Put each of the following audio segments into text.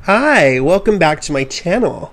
Hi, welcome back to my channel.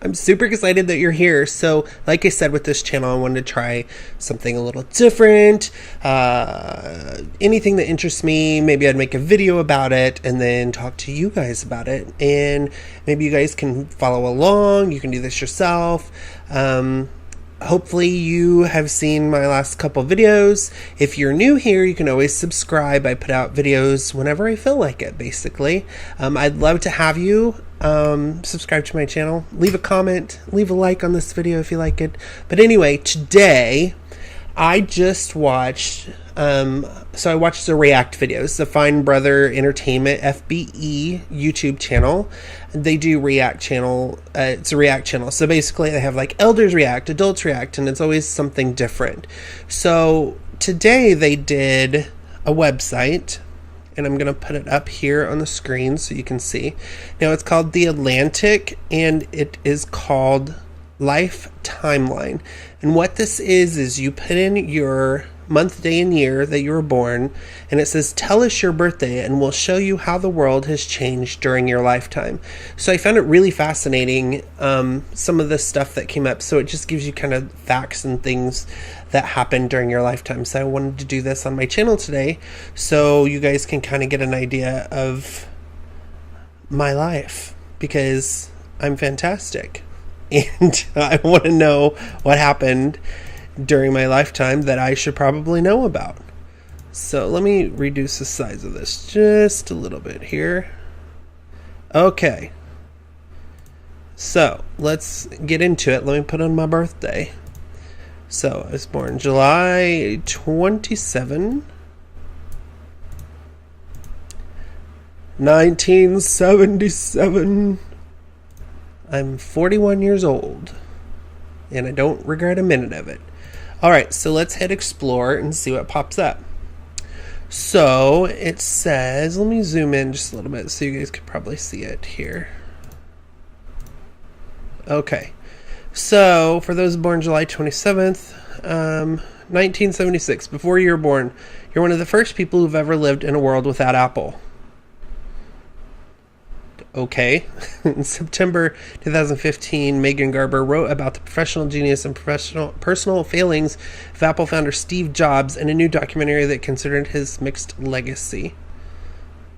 I'm super excited that you're here. So, like I said with this channel, I wanted to try something a little different. Anything that interests me, maybe I'd make a video about it and then talk to you guys about it. And maybe you guys can follow along. You can do this yourself. Hopefully you have seen my last couple videos. If you're new here, you can always subscribe. I put out videos whenever I feel like it, basically. I'd love to have you subscribe to my channel. Leave a comment, leave a like on this video if you like it. But anyway, today I just watched, I watched the React videos, the Fine Brother Entertainment FBE YouTube channel. They do React channel, it's a React channel. So basically they have like elders react, adults react, and it's always something different. So today they did a website, and I'm going to put it up here on the screen so you can see. Now it's called The Atlantic, and it is called Life Timeline. And what this is you put in your month, day, and year that you were born, and it says, tell us your birthday, and we'll show you how the world has changed during your lifetime. So I found it really fascinating, some of the stuff that came up. So it just gives you kind of facts and things that happened during your lifetime. So I wanted to do this on my channel today so you guys can kind of get an idea of my life, because I'm fantastic. And I want to know what happened during my lifetime that I should probably know about. So let me reduce the size of this just a little bit here. Okay. So let's get into it. Let me put on my birthday. So I was born July 27, 1977. I'm 41 years old, and I don't regret a minute of it. Alright, so let's hit explore and see what pops up. So it says, let me zoom in just a little bit so you guys could probably see it here. Okay, so for those born July 27th, 1976, before you were born, you're one of the first people who've ever lived in a world without Apple. Okay. In September 2015, Megan Garber wrote about the professional genius and personal failings of Apple founder Steve Jobs in a new documentary that considered his mixed legacy.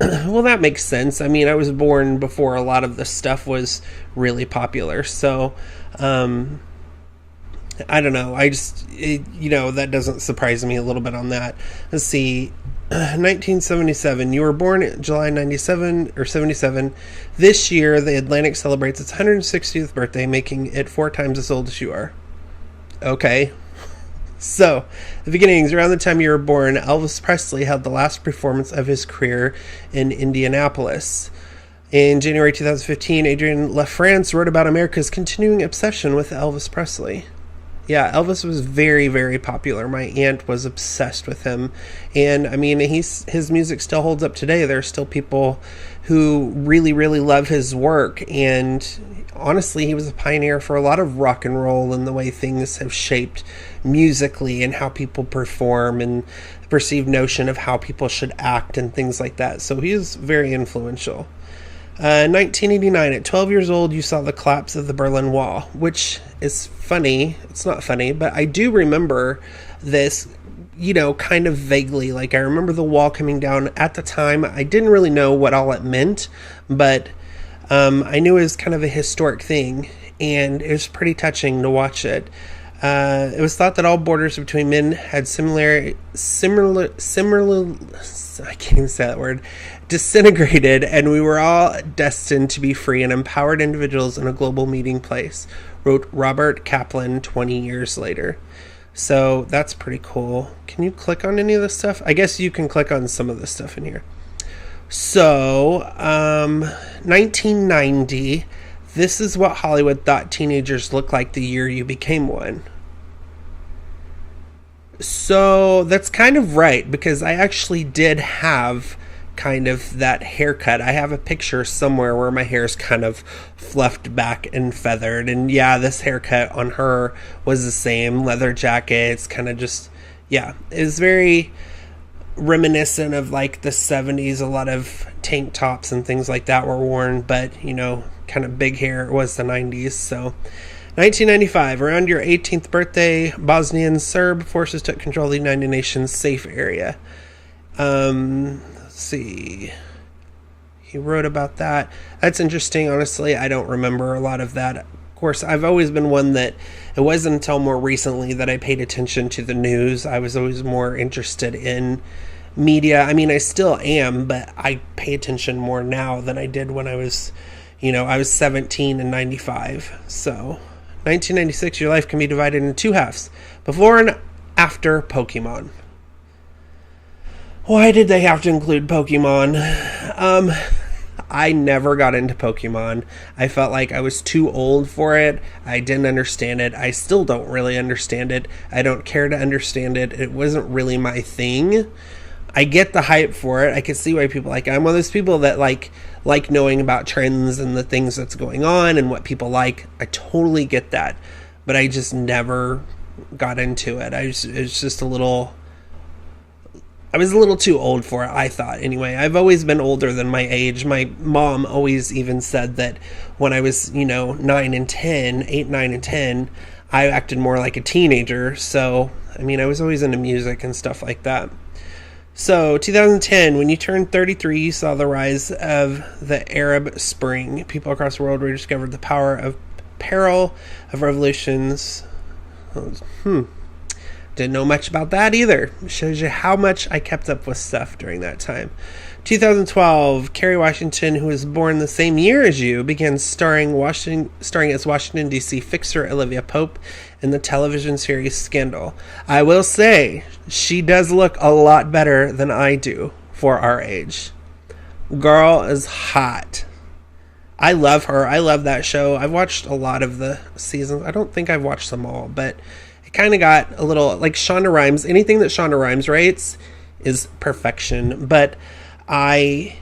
Well, that makes sense. I mean, I was born before a lot of this stuff was really popular. So, I don't know. That doesn't surprise me a little bit on that. Let's see. 1977. You were born July 97 or 77. This year, the Atlantic celebrates its 160th birthday, making it 4 times as old as you are. Okay. So, the beginnings. Around the time you were born, Elvis Presley held the last performance of his career in Indianapolis. In January 2015, Adrienne LaFrance wrote about America's continuing obsession with Elvis Presley. Yeah, Elvis was very, very popular. My aunt was obsessed with him. And, I mean, his music still holds up today. There are still people who really, really love his work. And, honestly, he was a pioneer for a lot of rock and roll and the way things have shaped musically and how people perform and the perceived notion of how people should act and things like that. So he is very influential. 1989, at 12 years old, you saw the collapse of the Berlin Wall, which is funny. It's not funny, but I do remember this, kind of vaguely. Like, I remember the wall coming down at the time. I didn't really know what all it meant, but I knew it was kind of a historic thing, and it was pretty touching to watch it. It was thought that all borders between men had similar, I can't even say that word, disintegrated, and we were all destined to be free and empowered individuals in a global meeting place, wrote Robert Kaplan 20 years later. So that's pretty cool. Can you click on any of this stuff? I guess you can click on some of the stuff in here. So, 1990, this is what Hollywood thought teenagers looked like the year you became one. So that's kind of right, because I actually did have kind of that haircut. I have a picture somewhere where my hair is kind of fluffed back and feathered. And yeah, this haircut on her was the same. Leather jackets, kind of just, yeah, it was very reminiscent of like the 70s. A lot of tank tops and things like that were worn, but kind of big hair was the 90s. So 1995, around your 18th birthday, Bosnian Serb forces took control of the United Nations safe area. Let's see. He wrote about that. That's interesting. Honestly, I don't remember a lot of that. Of course, I've always been one that it wasn't until more recently that I paid attention to the news. I was always more interested in media. I mean, I still am, but I pay attention more now than I did when I was 17 in 95. So 1996, your life can be divided into two halves, before and after Pokemon. Why did they have to include Pokemon? I never got into Pokemon. I felt like I was too old for it. I didn't understand it. I still don't really understand it. I don't care to understand it. It wasn't really my thing. I get the hype for it. I can see why people like it. I'm one of those people that like knowing about trends and the things that's going on and what people like. I totally get that. But I just never got into it. I was a little too old for it, I thought. Anyway, I've always been older than my age. My mom always even said that when I was, 8, 9, and 10, I acted more like a teenager. So, I was always into music and stuff like that. So, 2010, when you turned 33, you saw the rise of the Arab Spring. People across the world rediscovered the power of peril of revolutions. Didn't know much about that either. It shows you how much I kept up with stuff during that time. 2012, Kerry Washington, who was born the same year as you, began starring as Washington, D.C. fixer Olivia Pope in the television series Scandal. I will say, she does look a lot better than I do for our age. Girl is hot. I love her. I love that show. I've watched a lot of the seasons. I don't think I've watched them all, but it kind of got a little like Shonda Rhimes. Anything that Shonda Rhimes writes is perfection. But I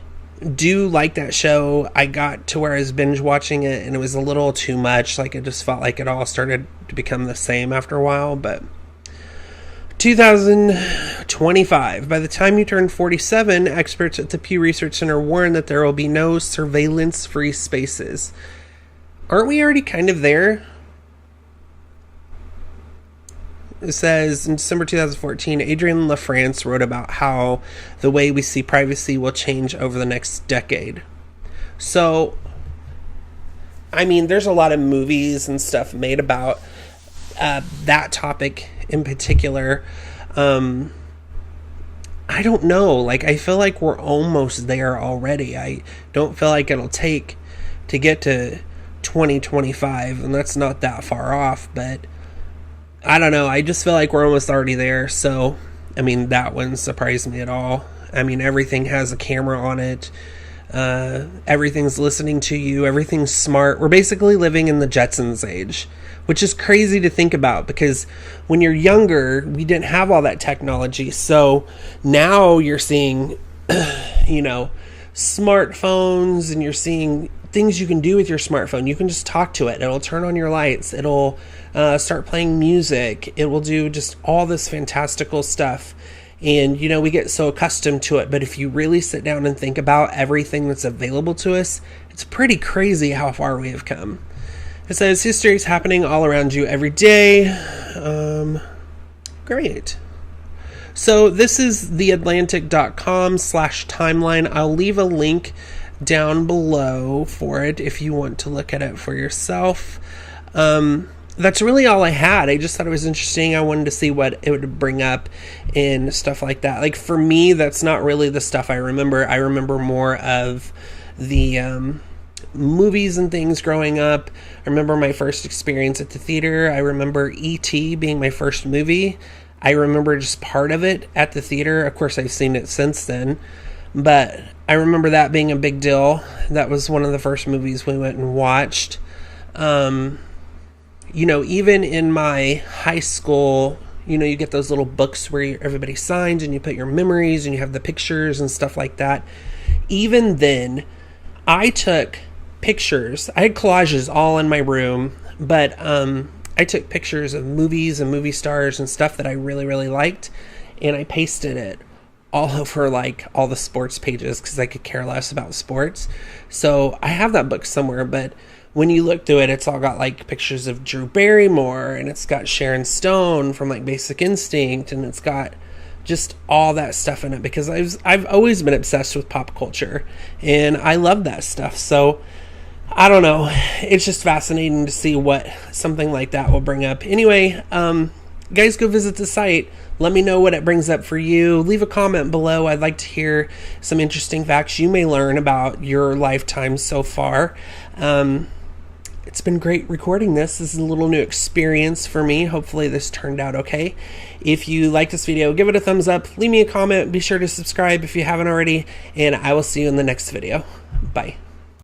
do like that show. I got to where I was binge watching it and it was a little too much. Like, it just felt like it all started to become the same after a while. But 2025, by the time you turn 47, experts at the Pew Research Center warn that there will be no surveillance-free spaces. Aren't we already kind of there? It says, in December 2014, Adrienne LaFrance wrote about how the way we see privacy will change over the next decade. So, there's a lot of movies and stuff made about that topic in particular. I don't know. I feel like we're almost there already. I don't feel like it'll take to get to 2025, and that's not that far off, but I don't know. I just feel like we're almost already there. So, that wouldn't surprise me at all. Everything has a camera on it. Everything's listening to you. Everything's smart. We're basically living in the Jetsons age, which is crazy to think about because when you're younger, we didn't have all that technology. So now you're seeing, smartphones, and you're seeing things you can do with your smartphone. You can just talk to it. It'll turn on your lights. It'll start playing music. It will do just all this fantastical stuff. And, we get so accustomed to it. But if you really sit down and think about everything that's available to us, it's pretty crazy how far we have come. It says history is happening all around you every day. Great. So this is theatlantic.com/timeline. I'll leave a link down below for it if you want to look at it for yourself. That's really all I had. I just thought it was interesting. I wanted to see what it would bring up and stuff like that. Like, for me, that's not really the stuff I remember. I remember more of the movies and things growing up. I remember my first experience at the theater. I remember E.T. being my first movie. I remember just part of it at the theater. Of course, I've seen it since then. But I remember that being a big deal. That was one of the first movies we went and watched. Even in my high school, you get those little books where everybody signs and you put your memories and you have the pictures and stuff like that. Even then, I took pictures. I had collages all in my room, but I took pictures of movies and movie stars and stuff that I really, really liked, and I pasted it all over like all the sports pages because I could care less about sports. So I have that book somewhere, but when you look through it, it's all got like pictures of Drew Barrymore, and it's got Sharon Stone from like Basic Instinct, and it's got just all that stuff in it because I've always been obsessed with pop culture and I love that stuff. So I don't know, it's just fascinating to see what something like that will bring up. Anyway, guys, go visit the site. Let me know what it brings up for you. Leave a comment below. I'd like to hear some interesting facts you may learn about your lifetime so far. It's been great recording this. This is a little new experience for me. Hopefully this turned out okay. If you like this video, give it a thumbs up. Leave me a comment. Be sure to subscribe if you haven't already. And I will see you in the next video. Bye.